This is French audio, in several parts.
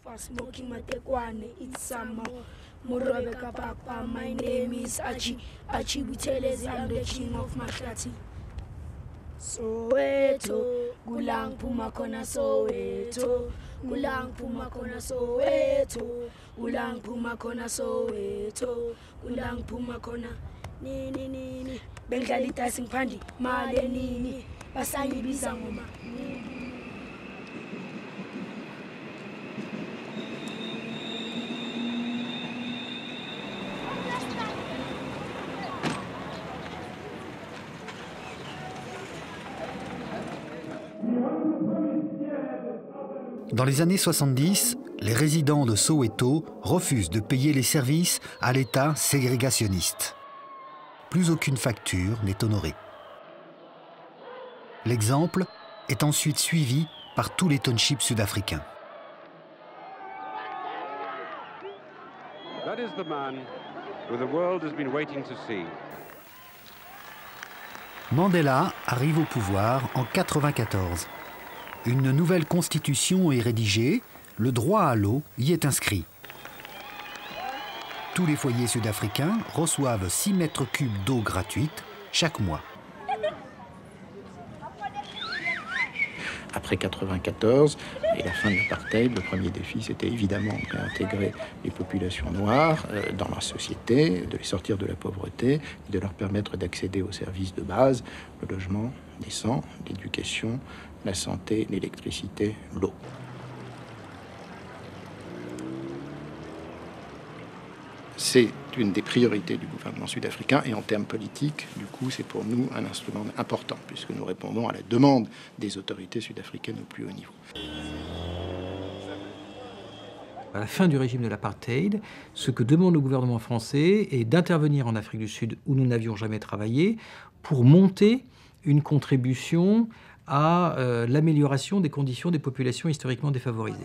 Fast smoking matekwane, it's summer. Morobe kapapa, my name is Achi. Achi Butelezi, I'm the king of Mahlati. Soweto, gulang puma kona Soweto. Gulang puma kona Soweto. Gulang puma kona Soweto. Gulang puma kona ni. Bengalita singpandi, male nini. Basangi bizangoma. Dans les années 70, les résidents de Soweto refusent de payer les services à l'État ségrégationniste. Plus aucune facture n'est honorée. L'exemple est ensuite suivi par tous les townships sud-africains. That is the man who the world has been waiting to see. Mandela arrive au pouvoir en 1994. Une nouvelle constitution est rédigée, le droit à l'eau y est inscrit. Tous les foyers sud-africains reçoivent 6 mètres cubes d'eau gratuite chaque mois. Après 1994 et la fin de l'apartheid, le premier défi, c'était évidemment d'intégrer les populations noires dans la société, de les sortir de la pauvreté et de leur permettre d'accéder aux services de base, le logement décent, l'éducation, la santé, l'électricité, l'eau. C'est une des priorités du gouvernement sud-africain et en termes politiques, du coup, c'est pour nous un instrument important puisque nous répondons à la demande des autorités sud-africaines au plus haut niveau. À la fin du régime de l'apartheid, ce que demande le gouvernement français est d'intervenir en Afrique du Sud où nous n'avions jamais travaillé pour monter une contribution à l'amélioration des conditions des populations historiquement défavorisées.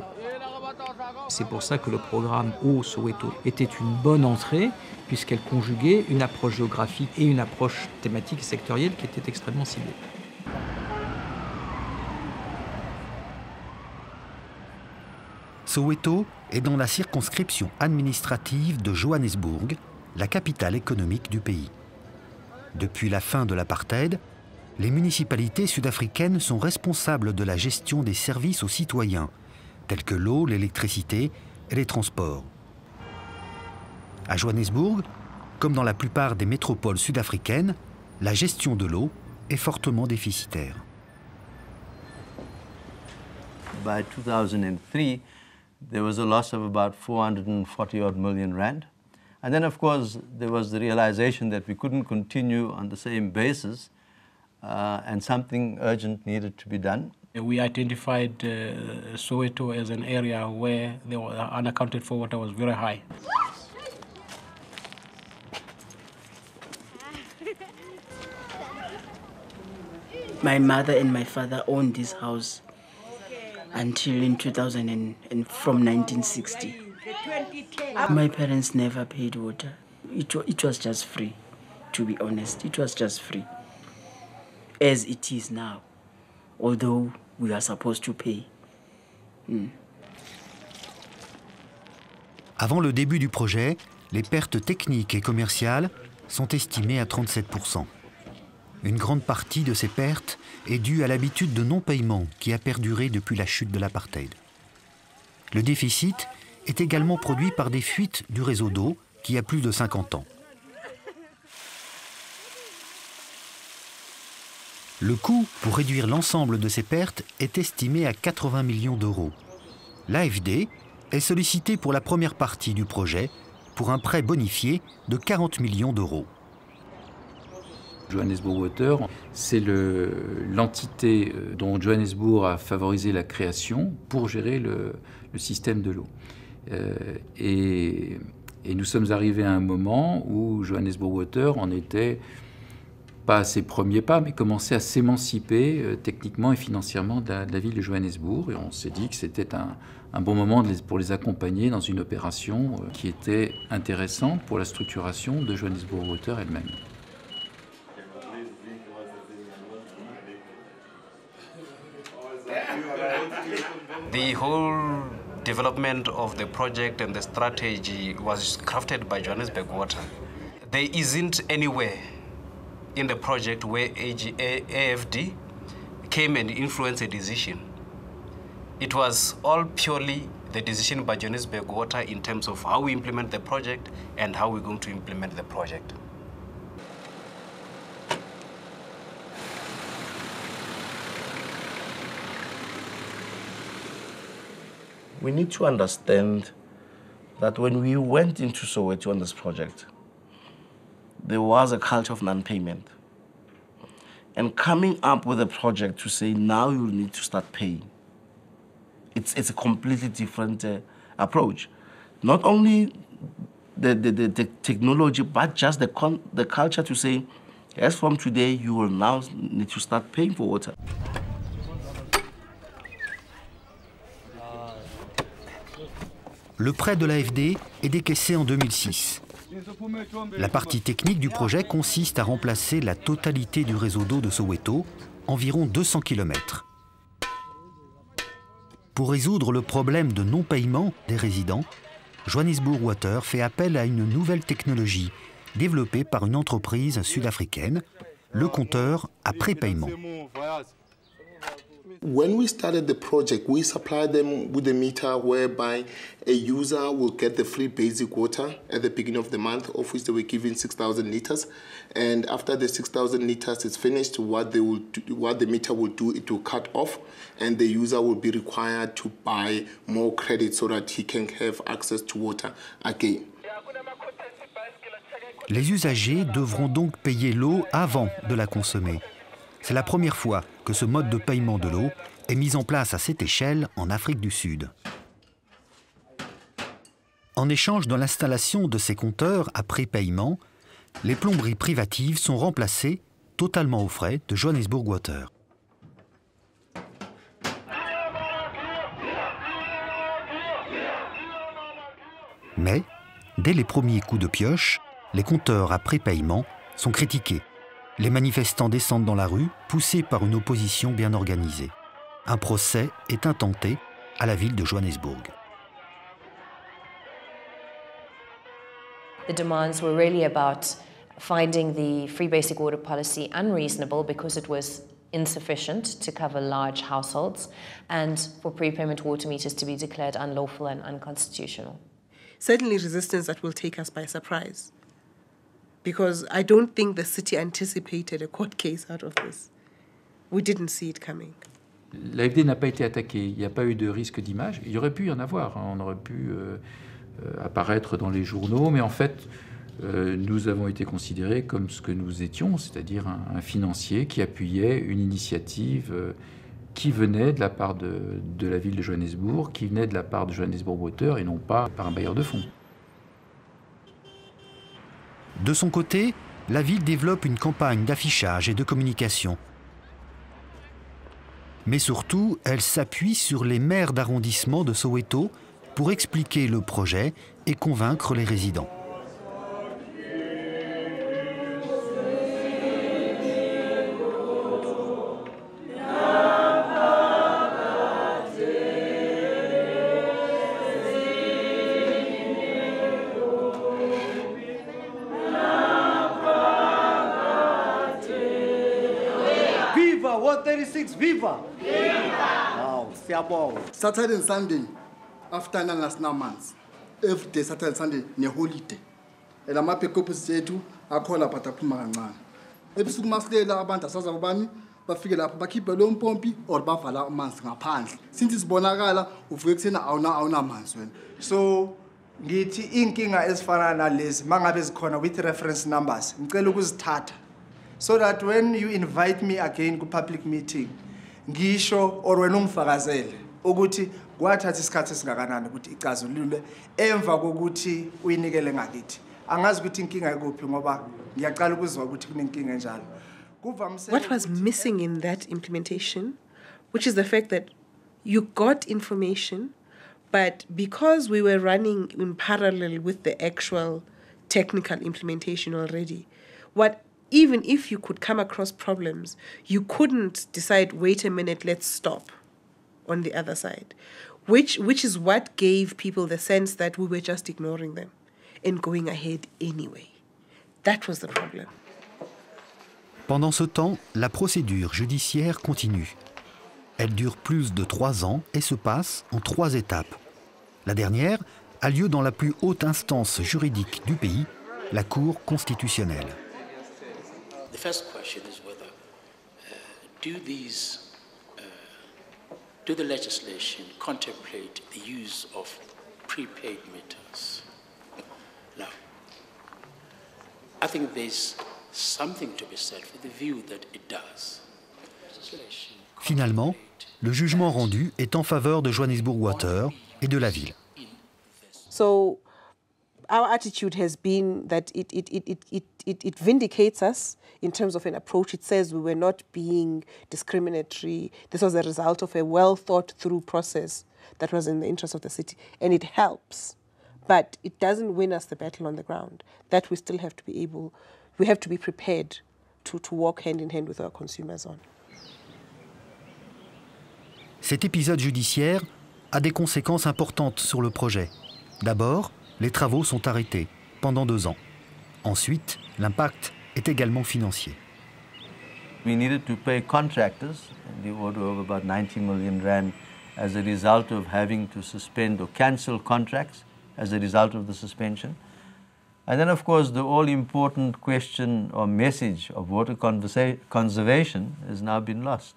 C'est pour ça que le programme Eau Soweto était une bonne entrée, puisqu'elle conjuguait une approche géographique et une approche thématique et sectorielle qui était extrêmement ciblée. Soweto est dans la circonscription administrative de Johannesburg, la capitale économique du pays. Depuis la fin de l'apartheid, les municipalités sud-africaines sont responsables de la gestion des services aux citoyens, tels que l'eau, l'électricité et les transports. À Johannesburg, comme dans la plupart des métropoles sud-africaines, la gestion de l'eau est fortement déficitaire. By 2003, there was a loss of about 440 million rand. And then, of course, there was the realization that we couldn't continue on the same basis and something urgent needed to be done. We identified Soweto as an area where the unaccounted for water was very high. My mother and my father owned this house until in 2000 and from 1960. My parents never paid water. It was just free, to be honest. It was just free, as it is now, although we are supposed to pay. Avant le début du projet, les pertes techniques et commerciales sont estimées à 37%. Une grande partie de ces pertes est due à l'habitude de non-paiement qui a perduré depuis la chute de l'apartheid. Le déficit est également produit par des fuites du réseau d'eau qui a plus de 50 ans. Le coût pour réduire l'ensemble de ces pertes est estimé à 80 millions d'euros. L'AFD est sollicité pour la première partie du projet pour un prêt bonifié de 40 millions d'euros. Johannesburg Water, c'est l'entité dont Johannesburg a favorisé la création pour gérer le système de l'eau. Et nous sommes arrivés à un moment où Johannesburg Water en était pas à ses premiers pas, mais commençait à s'émanciper techniquement et financièrement de la ville de Johannesburg. Et on s'est dit que c'était un bon moment pour les accompagner dans une opération qui était intéressante pour la structuration de Johannesburg Water elle-même. The whole development of the project and the strategy was crafted by Johannesburg Water. There isn't anywhere in the project where AFD came and influenced a decision. It was all purely the decision by Johannesburg Water in terms of how we implement the project and how we're going to implement the project. We need to understand that when we went into Soweto on this project, there was a culture of non-payment. And coming up with a project to say, now you need to start paying, it's a completely different approach. Not only the technology, but just the culture to say, as from today, you will now need to start paying for water. Le prêt de l'AFD est décaissé en 2006. La partie technique du projet consiste à remplacer la totalité du réseau d'eau de Soweto, environ 200 km. Pour résoudre le problème de non-paiement des résidents, Johannesburg Water fait appel à une nouvelle technologie développée par une entreprise sud-africaine, le compteur à prépaiement. When we started the project, we supplied them with a meter whereby a user will get the free basic water at the beginning of the month, of which they were given 6,000 liters. And after the 6,000 liters is finished, what the meter will do, it will cut off, and the user will be required to buy more credit so that he can have access to water again. Les usagers devront donc payer l'eau avant de la consommer. C'est la première fois que ce mode de paiement de l'eau est mis en place à cette échelle en Afrique du Sud. En échange de l'installation de ces compteurs à prépaiement, les plomberies privatives sont remplacées totalement aux frais de Johannesburg Water. Mais, dès les premiers coups de pioche, les compteurs à prépaiement sont critiqués. Les manifestants descendent dans la rue, poussés par une opposition bien organisée. Un procès est intenté à la ville de Johannesburg. The demands were really about finding the free basic water policy unreasonable because it was insufficient to cover large households and for prepayment water meters to be declared unlawful and unconstitutional. Certainly resistance that will take us by surprise, because I don't think the city anticipated a court case out of this. We didn't see it coming. L'AFD n'a pas été attaquée, il n'y a pas eu de risque d'image. Il y aurait pu y en avoir, on aurait pu apparaître dans les journaux, mais en fait, nous avons été considérés comme ce que nous étions, c'est-à-dire un financier qui appuyait une initiative qui venait de la part de la ville de Johannesburg, qui venait de la part de Johannesburg Water et non pas par un bailleur de fonds. De son côté, la ville développe une campagne d'affichage et de communication. Mais surtout, elle s'appuie sur les maires d'arrondissement de Soweto pour expliquer le projet et convaincre les résidents. Viva 136, viva! Wow, siyabonga. Saturday and Sunday, after last months, every day Saturday and Sunday ne holiday. And amaphekopho sethu akhola but aphuma kancane. Ebusuku masilela abantu asaza ubani bafike lapho bakhiphe lo mpompi or bavala amanzi ngaphandle. Since sibonakala uvuke kusena awuna amanzi wena. So ngithi inkinga ezifana nalezi mangabe zikhona with reference numbers ngicela ukuzithatha so that when you invite me again ku public meeting ngisho or wena ungifakazele ukuthi kwathatha isikhathi esingakanani ukuthi icazululwe emva kokuthi uyinikele ngakithi. Angazi ukuthi inkinga ikuphi ngoba ngiyaqala ukuzwa ukuthi kunenkinga enjalo. What was missing in that implementation, which is the fact that you got information, but because we were running in parallel with the actual technical implementation already, even if you could come across problems, you couldn't decide, wait a minute, let's stop. on the other side, which is what gave people the sense that we were just ignoring them and going ahead anyway. That was the problem. Pendant ce temps, la procédure judiciaire continue. Elle dure plus de 3 ans et se passe en 3 étapes. La dernière a lieu dans la plus haute instance juridique du pays, la Cour constitutionnelle. The first question is whether do the legislation contemplate the use of prepaid meters? Now, I think there's something to be said for the view that it does. Finalement, le jugement rendu est en faveur de Johannesburg Water et de la ville. So our attitude has been that it vindicates us in terms of an approach. It says we were not being discriminatory. This was a result of a well-thought-through process that was in the interest of the city, and it helps. But it doesn't win us the battle on the ground. That we still have to be able, we have to be prepared to walk hand in hand with our consumers on. Cet épisode judiciaire a des conséquences importantes sur le projet. D'abord, les travaux sont arrêtés pendant 2 ans. Ensuite, l'impact est également financier. We needed to pay contractors in the order of about 90 million rand as a result of having to suspend or cancel contracts as a result of the suspension. And then, of course, the all-important question or message of water conservation has now been lost.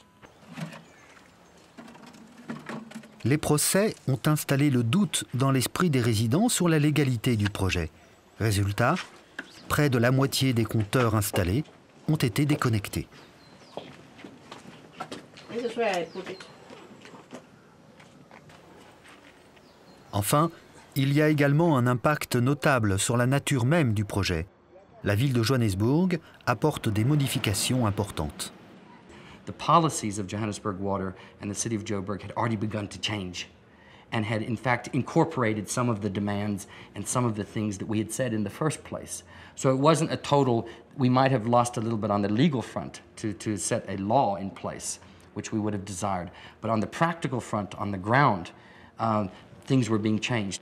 Les procès ont installé le doute dans l'esprit des résidents sur la légalité du projet. Résultat, près de la moitié des compteurs installés ont été déconnectés. Enfin, il y a également un impact notable sur la nature même du projet. La ville de Johannesburg apporte des modifications importantes. The policies of Johannesburg Water and the city of Joburg had already begun to change and had in fact incorporated some of the demands and some of the things that we had said in the first place. So it wasn't a total, we might have lost a little bit on the legal front to set a law in place, which we would have desired. But on the practical front, on the ground, things were being changed.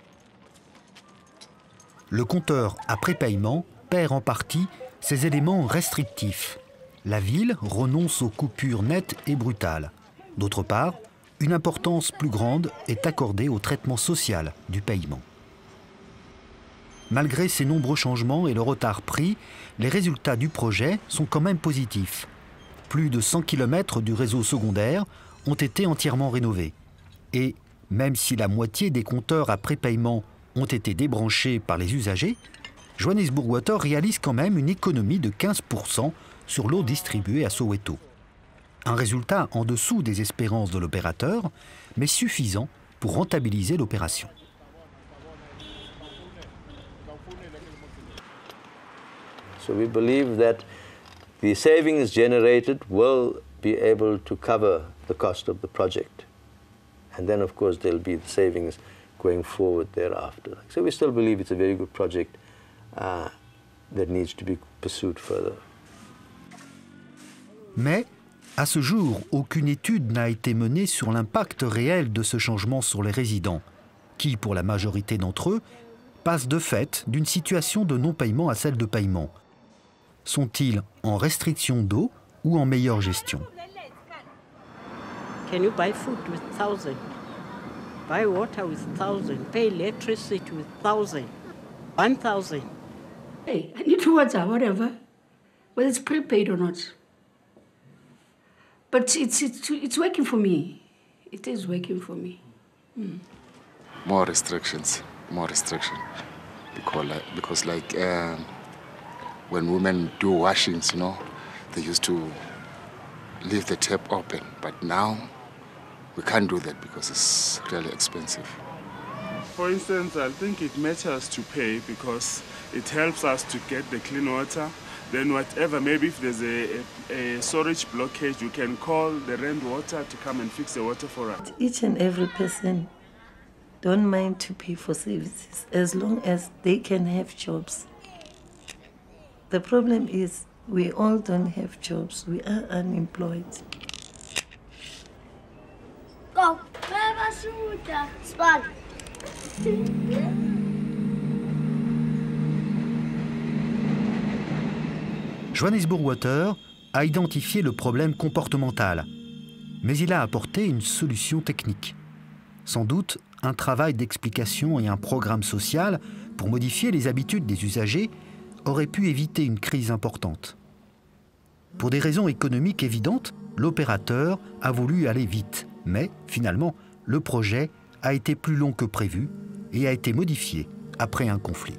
Le compteur à prépaiement perd en partie ces éléments restrictifs. La ville renonce aux coupures nettes et brutales. D'autre part, une importance plus grande est accordée au traitement social du paiement. Malgré ces nombreux changements et le retard pris, les résultats du projet sont quand même positifs. Plus de 100 km du réseau secondaire ont été entièrement rénovés. Et même si la moitié des compteurs à prépaiement ont été débranchés par les usagers, Johannesburg Water réalise quand même une économie de 15% sur l'eau distribuée à Soweto. Un résultat en dessous des espérances de l'opérateur, mais suffisant pour rentabiliser l'opération. So we believe that the savings generated will be able to cover the cost of the project. And then, of course, there'll be the savings going forward thereafter. So we still believe it's a very good project that needs to be pursued further. Mais, à ce jour, aucune étude n'a été menée sur l'impact réel de ce changement sur les résidents, qui, pour la majorité d'entre eux, passent de fait d'une situation de non-paiement à celle de paiement. Sont-ils en restriction d'eau ou en meilleure gestion? Can you buy food with 1,000? Buy water with 1,000? Pay electricity with 1,000? 1,000? Hey, I need water, whatever, whether it's prepaid or not. But it's working for me. It is working for me. Mm. More restrictions. Because like when women do washings, you know, they used to leave the tap open. But now we can't do that because it's really expensive. For instance, I think it matters to pay because it helps us to get the clean water. Then whatever, maybe if there's a storage blockage, you can call the Rand Water to come and fix the water for us. Each and every person don't mind to pay for services as long as they can have jobs. The problem is we all don't have jobs. We are unemployed. Go. Johannesburg Water a identifié le problème comportemental, mais il a apporté une solution technique. Sans doute un travail d'explication et un programme social pour modifier les habitudes des usagers auraient pu éviter une crise importante. Pour des raisons économiques évidentes, l'opérateur a voulu aller vite, mais finalement, le projet a été plus long que prévu et a été modifié après un conflit.